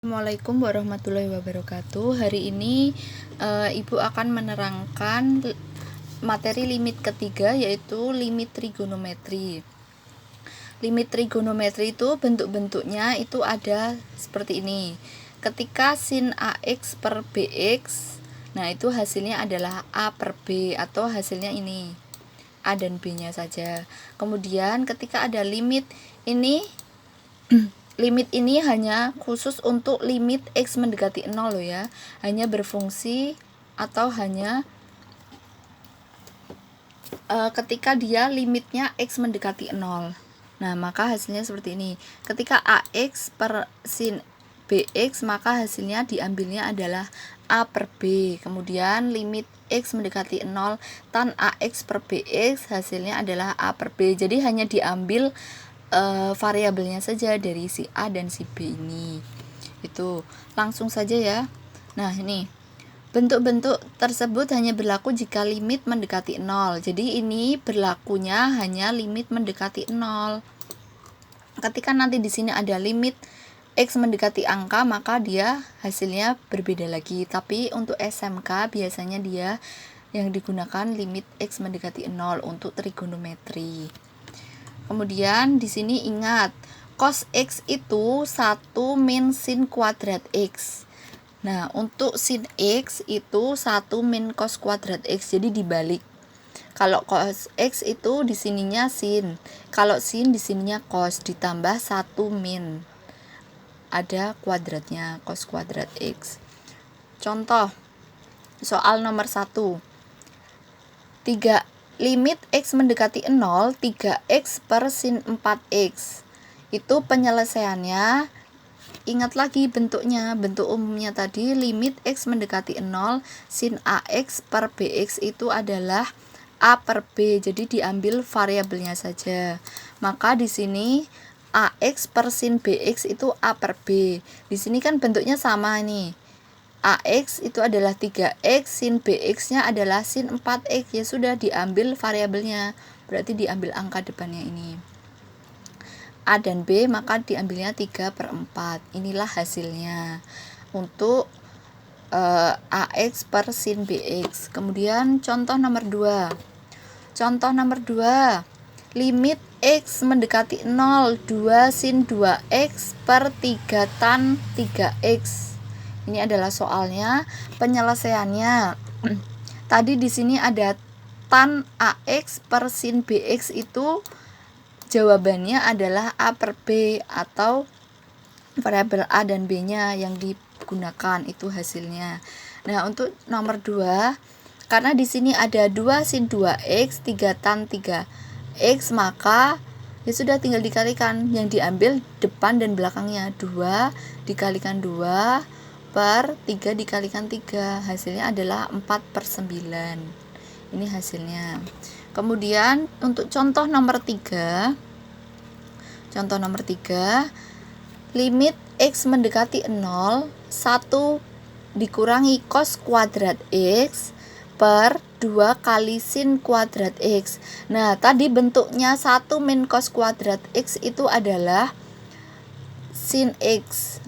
Assalamualaikum warahmatullahi wabarakatuh. Hari ini Ibu akan menerangkan materi limit ketiga, yaitu limit trigonometri. Limit trigonometri itu bentuk-bentuknya itu ada seperti ini. Ketika sin AX per BX, nah itu hasilnya adalah A per B, atau hasilnya ini A dan B nya saja. Kemudian ketika ada limit ini limit ini hanya khusus untuk limit X mendekati 0 loh ya, hanya berfungsi atau hanya ketika dia limitnya X mendekati 0. Nah, maka hasilnya seperti ini. Ketika AX per sin BX, maka hasilnya diambilnya adalah A per B. Kemudian limit X mendekati 0 tan AX per BX, hasilnya adalah A per B. Jadi hanya diambil variabelnya saja dari si A dan si B ini. Itu langsung saja ya. Nah, ini bentuk-bentuk tersebut hanya berlaku jika limit mendekati 0. Jadi ini berlakunya hanya limit mendekati 0. Ketika nanti di sini ada limit X mendekati angka, maka dia hasilnya berbeda lagi. Tapi untuk SMK biasanya dia yang digunakan limit X mendekati 0 untuk trigonometri. Kemudian di sini ingat, cos X itu 1 min sin kuadrat X. Nah, untuk sin X itu 1 min cos kuadrat X, jadi dibalik. Kalau cos X itu di sininya sin, kalau sin di sininya cos, ditambah 1 min. Ada kuadratnya, cos kuadrat X. Contoh, soal nomor 1. 3 limit X mendekati 0, 3X per sin 4X. Itu penyelesaiannya, ingat lagi bentuknya, bentuk umumnya tadi, limit X mendekati 0, sin AX per BX itu adalah A per B, jadi diambil variabelnya saja. Maka di sini AX per sin BX itu A per B. Di sini kan bentuknya sama nih. AX itu adalah 3X, sin BX nya adalah sin 4X. Ya sudah, diambil variabelnya, berarti diambil angka depannya ini A dan B, maka diambilnya 3/4. Inilah hasilnya untuk AX per sin BX. Kemudian contoh nomor 2. Contoh nomor 2, limit X mendekati 0, 2 sin 2X per 3 tan 3X. Ini adalah soalnya, penyelesaiannya. Tadi di sini ada tan AX per sin BX, itu jawabannya adalah A per B, atau variabel A dan B nya yang digunakan, itu hasilnya. Nah, untuk nomor 2, karena di sini ada 2 sin 2X, 3 tan 3X, maka ya sudah tinggal dikalikan, yang diambil depan dan belakangnya. 2 dikalikan 2 per 3 dikalikan 3, hasilnya adalah 4/9. Ini hasilnya. Kemudian untuk contoh nomor 3, limit X mendekati 0, 1 dikurangi cos kuadrat X per 2 kali sin kuadrat X. Nah, tadi bentuknya 1 min cos kuadrat X itu adalah sin X,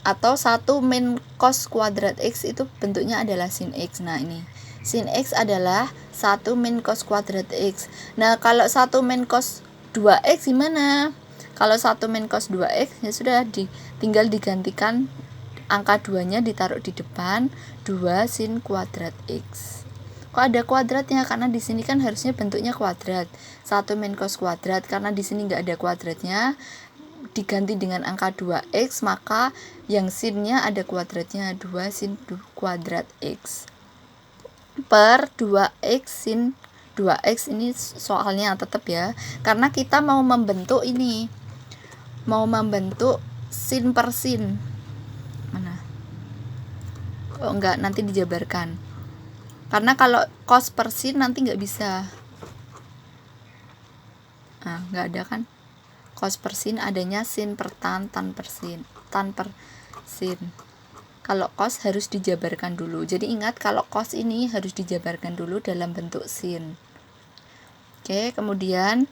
atau 1 min cos kuadrat X itu bentuknya adalah sin X. Nah, ini sin X adalah 1 min cos kuadrat X. Nah, kalau 1 min cos 2X gimana? Kalau 1 min cos 2X ya sudah, tinggal digantikan angka 2-nya ditaruh di depan, 2 sin kuadrat X. Kok ada kuadratnya? Karena di sini kan harusnya bentuknya kuadrat. 1 min cos kuadrat, karena di sini nggak ada kuadratnya, diganti dengan angka 2X, maka yang sinnya ada kuadratnya, 2 sin kuadrat X per 2X sin 2X. Ini soalnya tetap ya, karena kita mau membentuk ini, mau membentuk sin per sin. Mana? Oh enggak, nanti dijabarkan, karena kalau cos per sin nanti nggak bisa. Nah, nggak ada kan cos per sin, adanya sin per tan, tan per sin, tan per sin. Kalau cos harus dijabarkan dulu, jadi ingat kalau cos ini harus dijabarkan dulu dalam bentuk sin. Oke, kemudian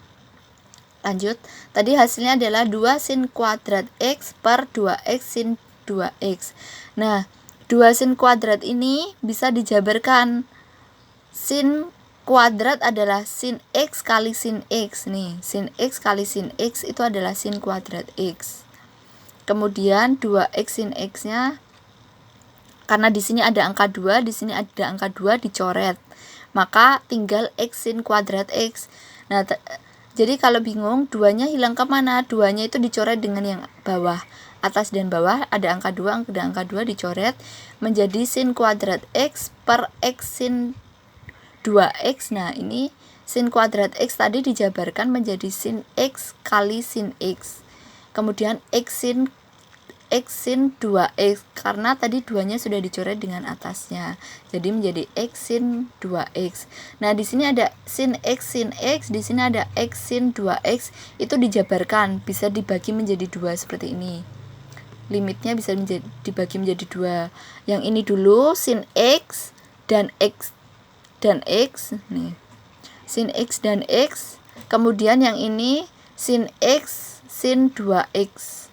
lanjut. Tadi hasilnya adalah 2 sin kuadrat X per 2X sin 2x. Nah, 2 sin kuadrat ini bisa dijabarkan. Sin kuadrat adalah sin x kali sin x nih. Sin x kali sin x itu adalah sin kuadrat x. Kemudian 2x sin x-nya, karena di sini ada angka 2, di sini ada angka 2 dicoret. Maka tinggal x sin kuadrat x. Nah, jadi kalau bingung 2-nya hilang kemana? 2-nya itu dicoret dengan yang bawah. Atas dan bawah ada angka 2, angka 2 dicoret menjadi sin kuadrat x per x sin 2x. Nah, ini sin kuadrat x tadi dijabarkan menjadi sin x kali sin x. Kemudian x sin 2x, karena tadi 2-nya sudah dicoret dengan atasnya. Jadi menjadi x sin 2x. Nah, di sini ada sin x, di sini ada x sin 2x, itu dijabarkan, bisa dibagi menjadi 2 seperti ini. Limitnya bisa dibagi menjadi 2. Yang ini dulu sin x dan x nih. Sin x dan x. Kemudian yang ini sin x sin 2x.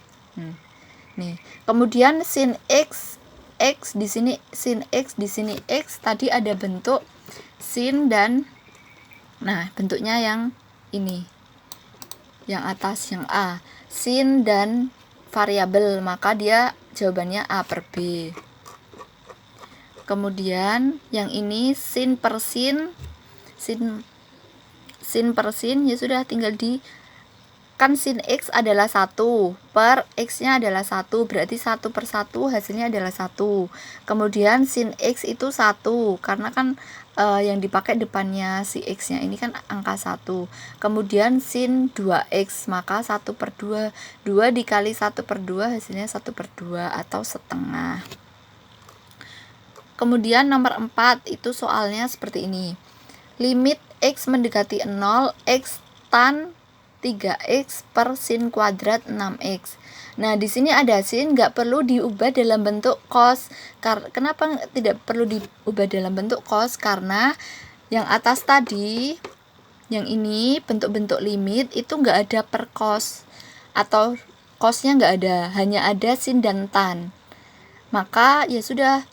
Nih, kemudian sin x di sini sin x, di sini x, tadi ada bentuk sin dan, nah, bentuknya yang ini, yang atas, yang A, sin dan variabel, maka dia jawabannya A per B. Kemudian yang ini sin per sin per sin, ya sudah tinggal di, kan sin x adalah 1 per x nya adalah 1, berarti 1 per 1 hasilnya adalah 1. Kemudian sin x itu 1, karena kan yang dipakai depannya si x nya ini kan angka 1. Kemudian sin 2x, maka 1 per 2, 2 dikali 1 per 2 hasilnya 1 per 2 atau setengah. Kemudian nomor 4 itu soalnya seperti ini. Limit x mendekati 0, x tan 3x per sin kuadrat 6x. Nah, di sini ada sin, nggak perlu diubah dalam bentuk cos. Kenapa tidak perlu diubah dalam bentuk cos? Karena yang atas tadi, yang ini bentuk-bentuk limit itu nggak ada per cos, atau cosnya nggak ada, hanya ada sin dan tan. Maka ya sudah,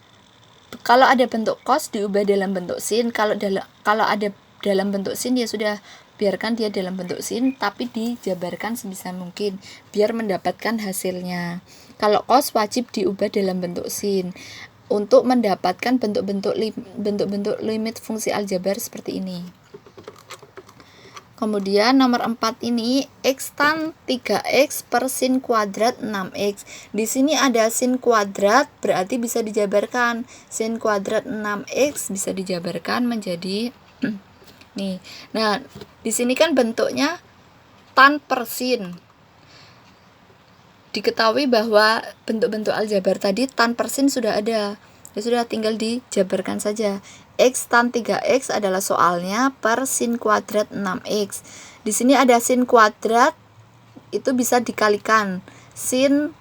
kalau ada bentuk cos diubah dalam bentuk sin, kalau ada dalam bentuk sin ya sudah, biarkan dia dalam bentuk sin, tapi dijabarkan sebisa mungkin biar mendapatkan hasilnya. Kalau cos wajib diubah dalam bentuk sin untuk mendapatkan bentuk-bentuk limit fungsi aljabar seperti ini. Kemudian nomor 4 ini x tan 3x per sin kuadrat 6x. Di sini ada sin kuadrat, berarti bisa dijabarkan. Sin kuadrat 6x bisa dijabarkan menjadi nih. Nah, di sini kan bentuknya tan per sin. Diketahui bahwa bentuk-bentuk aljabar tadi tan per sin sudah ada. Ya sudah, tinggal dijabarkan saja. X tan 3x adalah soalnya per sin kuadrat 6x. Di sini ada sin kuadrat, itu bisa dikalikan. Sin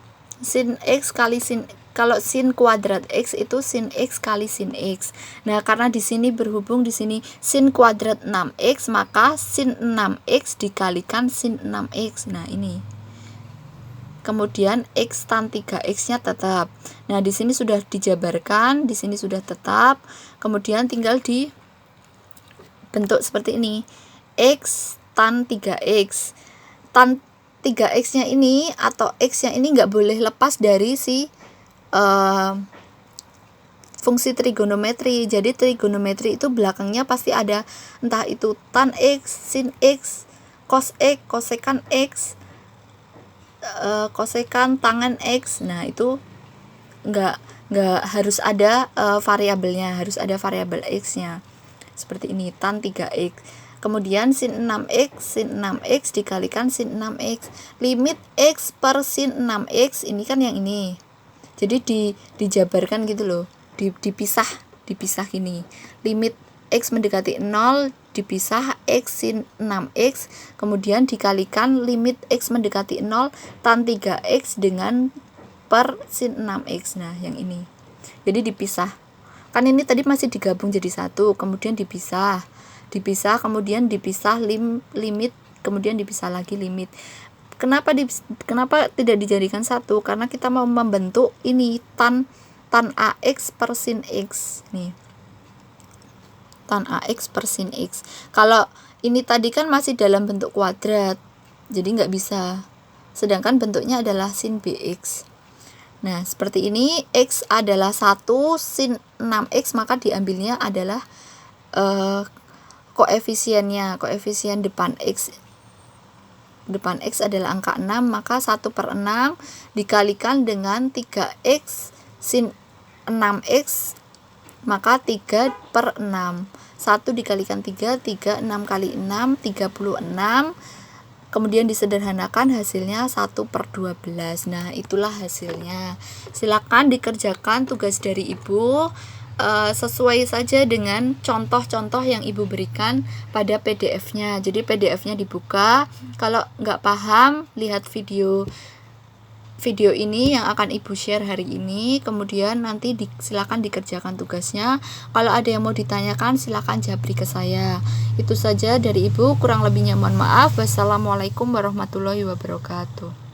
x kali sin, kalau sin kuadrat x itu sin x kali sin x. Nah, karena di sini berhubung di sini sin kuadrat 6x, maka sin 6x dikalikan sin 6x. Nah, ini. Kemudian x tan 3x-nya tetap. Nah, di sini sudah dijabarkan, di sini sudah tetap. Kemudian tinggal dibentuk seperti ini. X tan 3x. Tan 3x-nya ini atau x-nya ini nggak boleh lepas dari si fungsi trigonometri. Jadi trigonometri itu belakangnya pasti ada entah itu tan x, sin x, cos x, kosekan x, kosekan tangen x. Nah, itu nggak harus ada variabelnya, harus ada variabel x-nya. Seperti ini, tan 3x. Kemudian sin 6x dikalikan sin 6x. Limit x per sin 6x ini kan yang ini. Jadi dijabarkan gitu loh. Dipisah gini. Limit x mendekati 0 dipisah x sin 6x, kemudian dikalikan limit x mendekati 0 tan 3x dengan per sin 6x. Nah, yang ini. Jadi dipisah. Kan ini tadi masih digabung jadi satu, kemudian dipisah, kemudian dipisah limit, kemudian dipisah lagi limit. Kenapa tidak dijadikan satu? Karena kita mau membentuk ini tan AX per sin X nih, tan AX per sin X. Kalau ini tadi kan masih dalam bentuk kuadrat, jadi nggak bisa, sedangkan bentuknya adalah sin BX. Nah seperti ini, X adalah 1 sin 6X, maka diambilnya adalah koefisiennya, koefisien depan X adalah angka 6, maka 1/6 dikalikan dengan 3X sin 6X, maka 3/6. 1 dikalikan 3, 6 kali 6, 36. Kemudian disederhanakan, hasilnya 1/12. Nah itulah hasilnya. Silakan dikerjakan tugas dari Ibu sesuai saja dengan contoh-contoh yang Ibu berikan pada PDF-nya. Jadi PDF-nya dibuka. Kalau nggak paham, lihat video ini yang akan Ibu share hari ini. Kemudian nanti silakan dikerjakan tugasnya. Kalau ada yang mau ditanyakan, silakan japri ke saya. Itu saja dari Ibu, kurang lebihnya mohon maaf. Wassalamualaikum warahmatullahi wabarakatuh.